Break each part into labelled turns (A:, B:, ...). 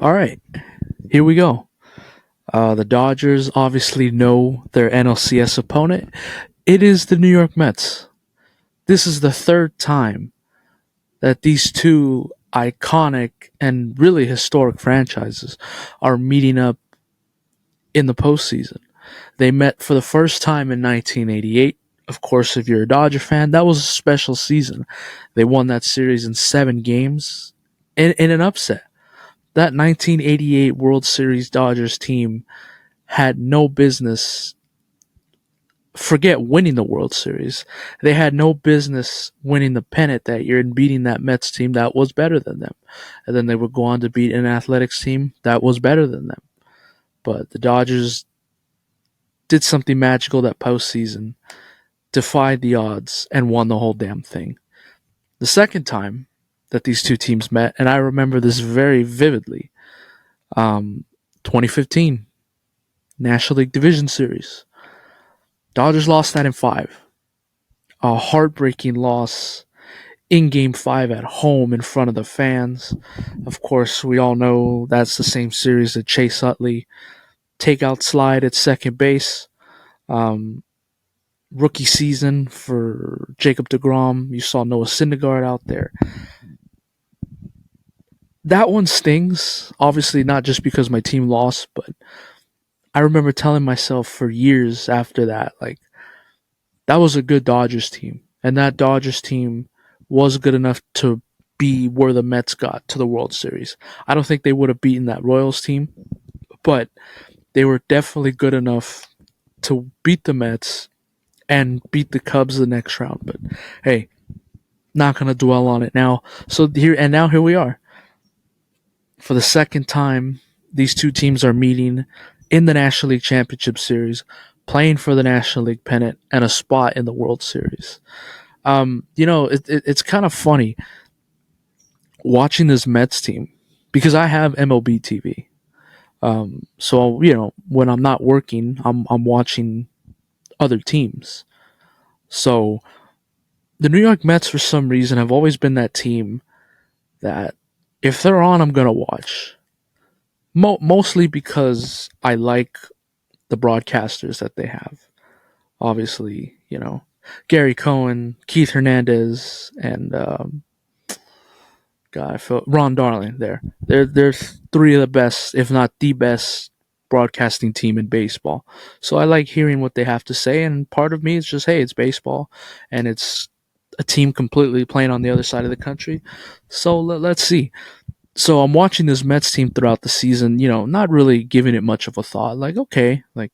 A: All right, here we go. The Dodgers obviously know their NLCS opponent. It is the New York Mets. This is the third time that these two iconic and really historic franchises are meeting up in the postseason. They met for the first time in 1988. Of course, if you're a Dodger fan, that was a special season. They won that series in 7 games in an upset. That 1988 World Series Dodgers team had no business, forget winning the World Series. They had no business winning the pennant that year and beating that Mets team that was better than them. And then they would go on to beat an Athletics team that was better than them. But the Dodgers did something magical that postseason, defied the odds, and won the whole damn thing. The second time that these two teams met, and I remember this very vividly, 2015 National League Division Series. Dodgers lost that in 5. A heartbreaking loss in game 5 at home in front of the fans. Of course, we all know that's the same series that Chase Utley takeout slide at second base. Um, Rookie season for Jacob DeGrom. You saw Noah Syndergaard out there. That one stings. Obviously, not just because my team lost, but I remember telling myself for years after that, like, that was a good Dodgers team. And that Dodgers team was good enough to be where the Mets got to the World Series. I don't think they would have beaten that Royals team, but they were definitely good enough to beat the Mets and beat the Cubs the next round. But hey, not going to dwell on it now. So here we are. For the second time, these two teams are meeting in the National League Championship Series, playing for the National League pennant and a spot in the World Series. It's kind of funny watching this Mets team because I have MLB TV. So when I'm not working, I'm watching other teams. So the New York Mets, for some reason, have always been that team that if they're on, I'm gonna watch. Mostly because I like the broadcasters that they have. Obviously, Gary Cohen, Keith Hernandez, and God, I feel Ron Darling. They're three of the best, if not the best, broadcasting team in baseball. So I like hearing what they have to say, and part of me is just, hey, it's baseball, and it's a team completely playing on the other side of the country. So let's see. So I'm watching this Mets team throughout the season, not really giving it much of a thought. Like, okay, like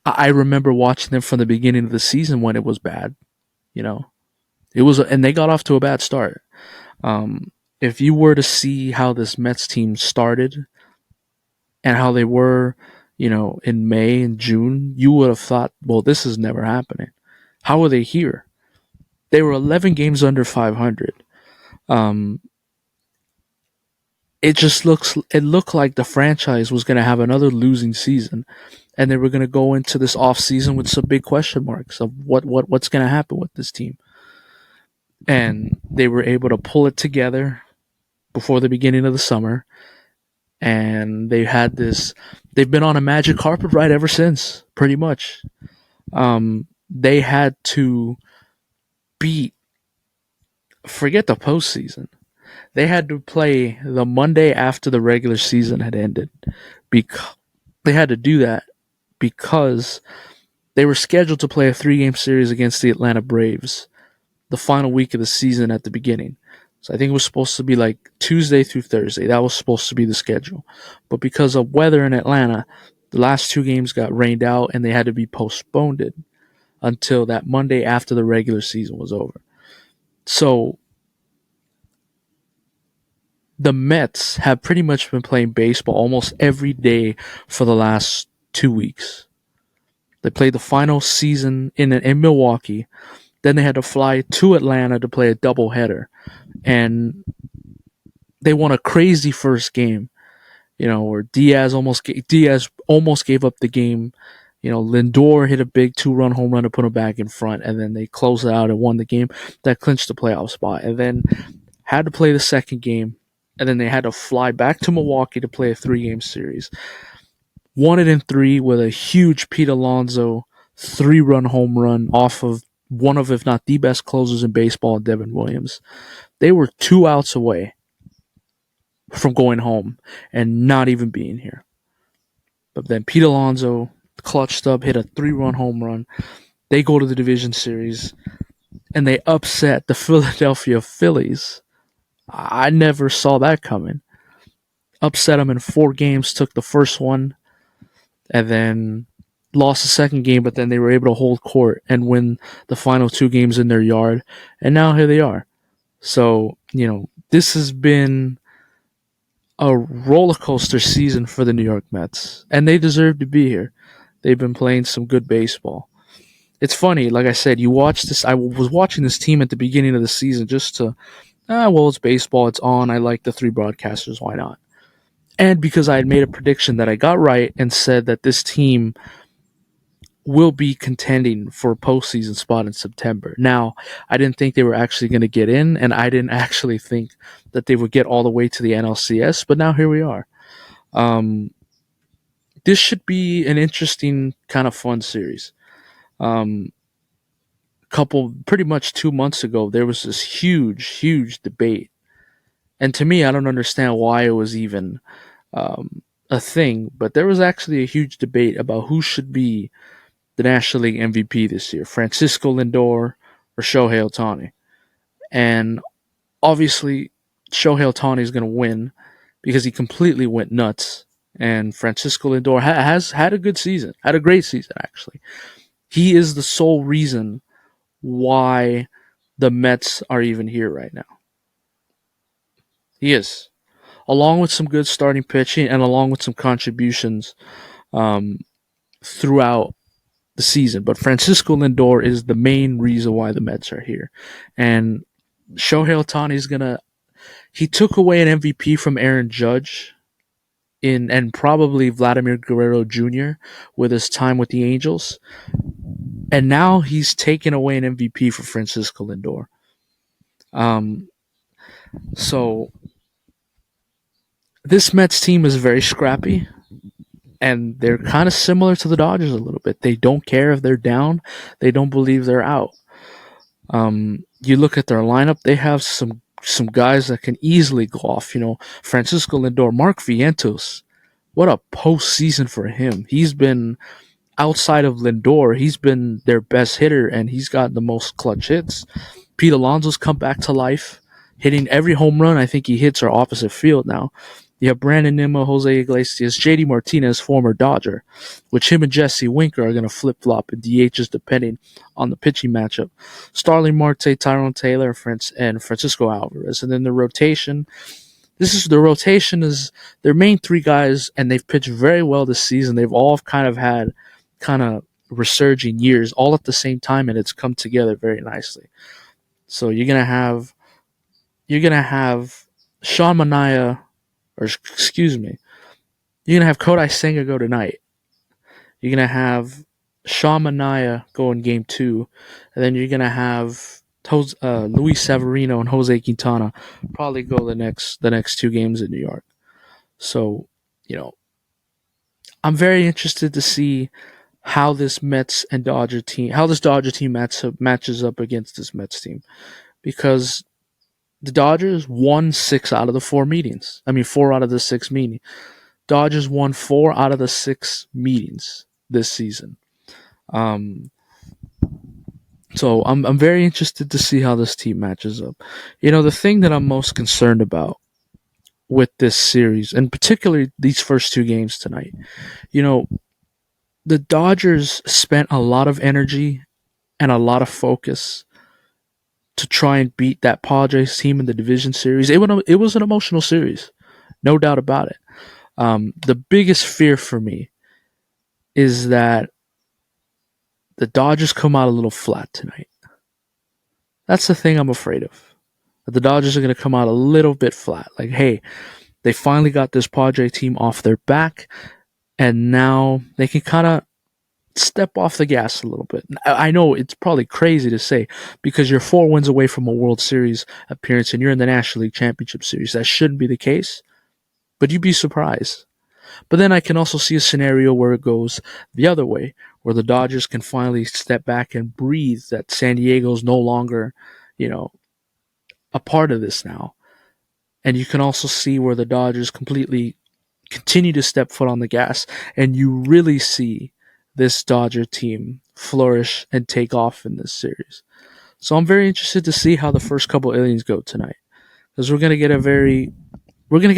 A: I remember watching them from the beginning of the season when it was bad. You know, and they got off to a bad start. If you were to see how this Mets team started and how they were, in May and June, you would have thought, well, this is never happening. How are they here? They were 11 games under 500. Um, it looked like the franchise was going to have another losing season, and they were going to go into this off season with some big question marks of what's going to happen with this team. And they were able to pull it together before the beginning of the summer, and they've been on a magic carpet ride ever since, pretty much. They had to beat, forget the postseason. They had to play the Monday after the regular season had ended. Because they had to do that because they were scheduled to play a 3-game series against the Atlanta Braves the final week of the season at the beginning. So I think it was supposed to be like Tuesday through Thursday. That was supposed to be the schedule. But because of weather in Atlanta, the last 2 games got rained out and they had to be postponed until that Monday after the regular season was over. So the Mets have pretty much been playing baseball almost every day for the last 2 weeks. They played the final season in Milwaukee. Then they had to fly to Atlanta to play a doubleheader. And they won a crazy first game, where Diaz almost gave up the game. Lindor hit a big 2-run home run to put him back in front, and then they closed it out and won the game. That clinched the playoff spot. And then had to play the second game, and then they had to fly back to Milwaukee to play a 3-game series. Won it in 3 with a huge Pete Alonso 3-run home run off of one of, if not the best closers in baseball, Devin Williams. They were 2 outs away from going home and not even being here. But then Pete Alonso clutched up, hit a 3-run home run. They go to the division series, and they upset the Philadelphia Phillies. I never saw that coming. Upset them in 4 games, took the first one, and then lost the second game, but then they were able to hold court and win the final 2 games in their yard. And now here they are. So, this has been a roller coaster season for the New York Mets, and they deserve to be here. They've been playing some good baseball. It's funny, like I said, you watch this. I was watching this team at the beginning of the season just to, it's baseball, it's on. I like the 3 broadcasters, why not? And because I had made a prediction that I got right and said that this team will be contending for a postseason spot in September. Now, I didn't think they were actually going to get in, and I didn't actually think that they would get all the way to the NLCS, but now here we are. This should be an interesting, kind of fun series. Pretty much 2 months ago, there was this huge debate. And to me, I don't understand why it was even a thing, but there was actually a huge debate about who should be the National League MVP this year, Francisco Lindor or Shohei Ohtani. And obviously, Shohei Ohtani is going to win because he completely went nuts. And Francisco Lindor has had a good season, had a great season, actually. He is the sole reason why the Mets are even here right now. He is. Along with some good starting pitching and along with some contributions throughout the season. But Francisco Lindor is the main reason why the Mets are here. And Shohei Ohtani is going to... He took away an MVP from Aaron Judge and probably Vladimir Guerrero Jr. with his time with the Angels. And now he's taken away an MVP for Francisco Lindor. So this Mets team is very scrappy, and they're kind of similar to the Dodgers a little bit. They don't care if they're down. They don't believe they're out. You look at their lineup, they have some guys that can easily go off. Francisco Lindor, Mark Vientos. What a postseason for him. He's been, outside of Lindor, he's been their best hitter, and he's got the most clutch hits. Pete Alonso's come back to life, hitting every home run I think he hits are opposite field now. You have Brandon Nimmo, Jose Iglesias, JD Martinez, former Dodger, which him and Jesse Winker are going to flip-flop in DHs depending on the pitching matchup. Starling Marte, Tyrone Taylor, and Francisco Alvarez. And then the rotation is their main 3 guys, and they've pitched very well this season. They've all kind of had resurging years all at the same time, and it's come together very nicely. So you're gonna have Sean Manaea, you're gonna have Kodai Senga go tonight. You're gonna have Sean Manaea go in game 2, and then you're gonna have Luis Severino and Jose Quintana probably go the next 2 games in New York. So, I'm very interested to see how this Dodger team matches up against this Mets team, because the Dodgers won 6 out of the 4 meetings. 4 out of the 6 meetings. Dodgers won 4 out of the 6 meetings this season. So I'm very interested to see how this team matches up. The thing that I'm most concerned about with this series, and particularly these first 2 games tonight, the Dodgers spent a lot of energy and a lot of focus to try and beat that Padres team in the division series. It was an emotional series, no doubt about it. The biggest fear for me is that the Dodgers come out a little flat tonight. That's the thing I'm afraid of. That the Dodgers are going to come out a little bit flat. Like, hey, they finally got this Padre team off their back, and now they can kind of step off the gas a little bit. I know it's probably crazy to say because you're 4 wins away from a World Series appearance and you're in the National League Championship Series. That shouldn't be the case, but you'd be surprised. But then I can also see a scenario where it goes the other way, where the Dodgers can finally step back and breathe that San Diego's no longer, you know, a part of this now. And you can also see where the Dodgers completely continue to step foot on the gas, and you really see this Dodger team flourish and take off in this series. So I'm very interested to see how the first couple innings go tonight, because we're gonna get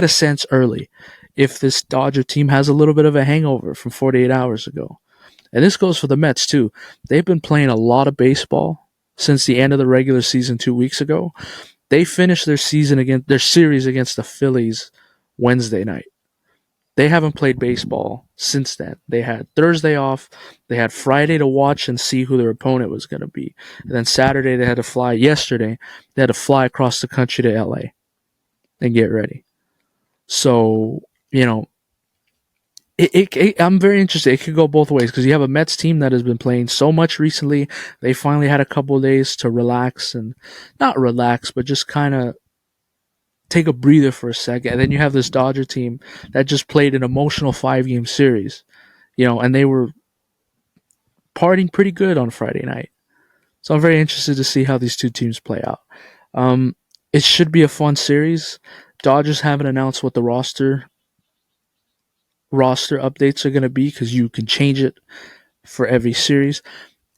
A: a sense early if this Dodger team has a little bit of a hangover from 48 hours ago. And this goes for the Mets too. They've been playing a lot of baseball since the end of the regular season 2 weeks ago. They finished their series against the Phillies Wednesday night. They haven't played baseball since then. They had Thursday off. They had Friday to watch and see who their opponent was going to be. And then Saturday they had to fly. Yesterday they had to fly across the country to LA and get ready. So, I'm very interested. It could go both ways because you have a Mets team that has been playing so much recently. They finally had a couple of days to relax and not relax, but just kind of take a breather for a second. And then you have this Dodger team that just played an emotional 5-game series, and they were partying pretty good on Friday night. So I'm very interested to see how these two teams play out. It should be a fun series. Dodgers haven't announced what the roster updates are going to be because you can change it for every series.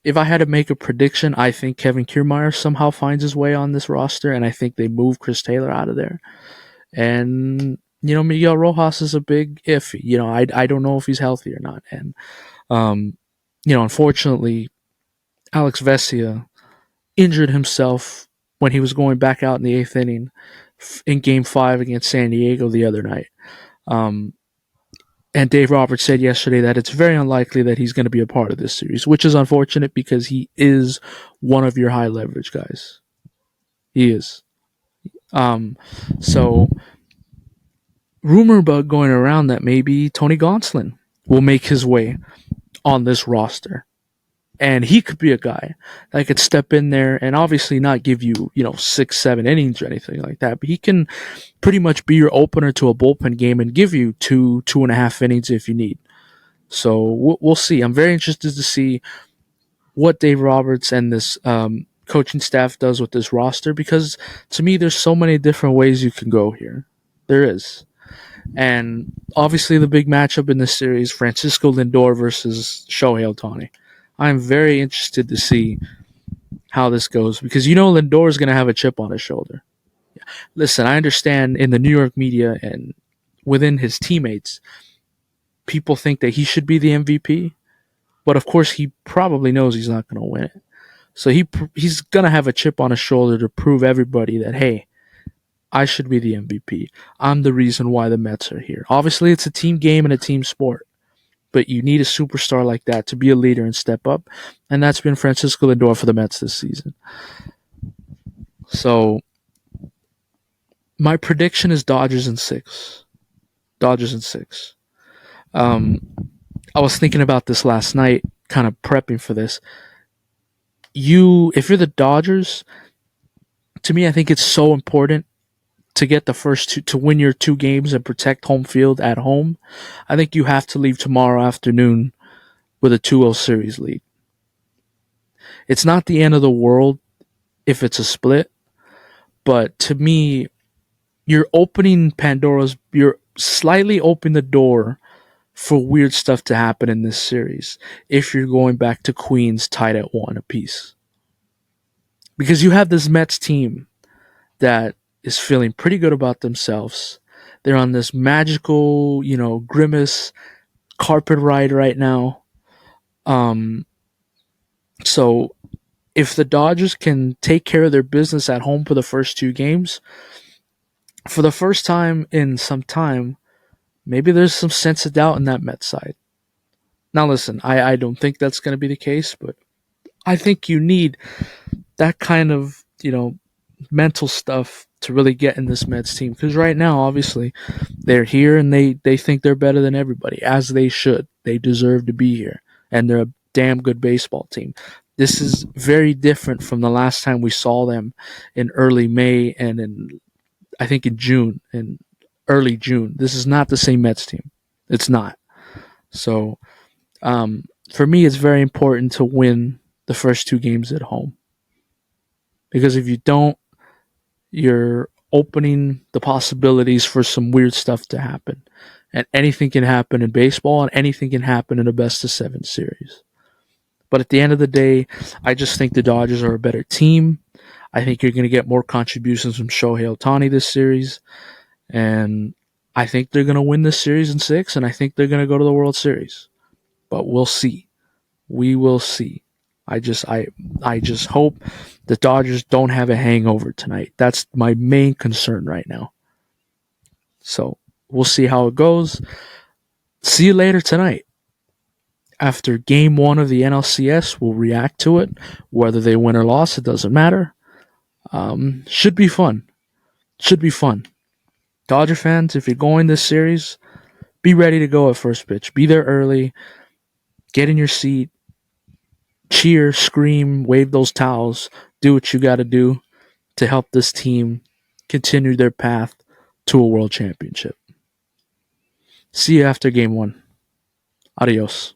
A: If I had to make a prediction, I think Kevin Kiermaier somehow finds his way on this roster, and I think they move Chris Taylor out of there. And Miguel Rojas is a big if. I don't know if he's healthy or not. And unfortunately, Alex Vesia injured himself when he was going back out in the eighth inning in Game 5 against San Diego the other night. And Dave Roberts said yesterday that it's very unlikely that he's going to be a part of this series, which is unfortunate because he is one of your high leverage guys. He is. So rumor bug going around that maybe Tony Gonsolin will make his way on this roster. And he could be a guy that could step in there and obviously not give you, 6, 7 innings or anything like that. But he can pretty much be your opener to a bullpen game and give you 2.5 innings if you need. So we'll see. I'm very interested to see what Dave Roberts and this coaching staff does with this roster because to me, there's so many different ways you can go here. There is. And obviously the big matchup in this series, Francisco Lindor versus Shohei Ohtani. I'm very interested to see how this goes because Lindor is going to have a chip on his shoulder. Listen, I understand in the New York media and within his teammates, people think that he should be the MVP, but of course he probably knows he's not going to win it. So he's going to have a chip on his shoulder to prove everybody that, hey, I should be the MVP. I'm the reason why the Mets are here. Obviously, it's a team game and a team sport. But you need a superstar like that to be a leader and step up. And that's been Francisco Lindor for the Mets this season. So my prediction is Dodgers in 6. Dodgers in 6. I was thinking about this last night, kind of prepping for this. If you're the Dodgers, to me, I think it's so important to get the first two, to win your 2 games and protect home field at home. I think you have to leave tomorrow afternoon with a 2-0 series lead. It's not the end of the world if it's a split, but to me, you're slightly opening the door for weird stuff to happen in this series if you're going back to Queens tied at 1 apiece. Because you have this Mets team that is feeling pretty good about themselves. They're on this magical, grimace carpet ride right now. So if the Dodgers can take care of their business at home for the first 2 games, for the first time in some time, maybe there's some sense of doubt in that Mets side. Now listen, I don't think that's going to be the case, but I think you need that kind of, mental stuff to really get in this Mets team. Because right now, obviously, they're here and they think they're better than everybody, as they should. They deserve to be here. And they're damn good baseball team. This is very different from the last time we saw them in early May and in I think in June, in early June. This is not the same Mets team. It's not. So for me, it's very important to win the first two games at home because if you don't, you're opening the possibilities for some weird stuff to happen. And anything can happen in baseball, and anything can happen in a best of seven series. But at the end of the day, I just think the Dodgers are a better team. I think you're going to get more contributions from Shohei Ohtani this series. And I think they're going to win this series in six, and I think they're going to go to the World Series. But we'll see. We will see. I just hope the Dodgers don't have a hangover tonight. That's my main concern right now. So we'll see how it goes. See you later tonight. After game one of the NLCS, we'll react to it. Whether they win or loss, it doesn't matter. Should be fun. Should be fun. Dodger fans, if you're going this series, be ready to go at first pitch. Be there early. Get in your seat. Cheer, scream, wave those towels. Do what you got to do to help this team continue their path to a world championship. See you after game one. Adios.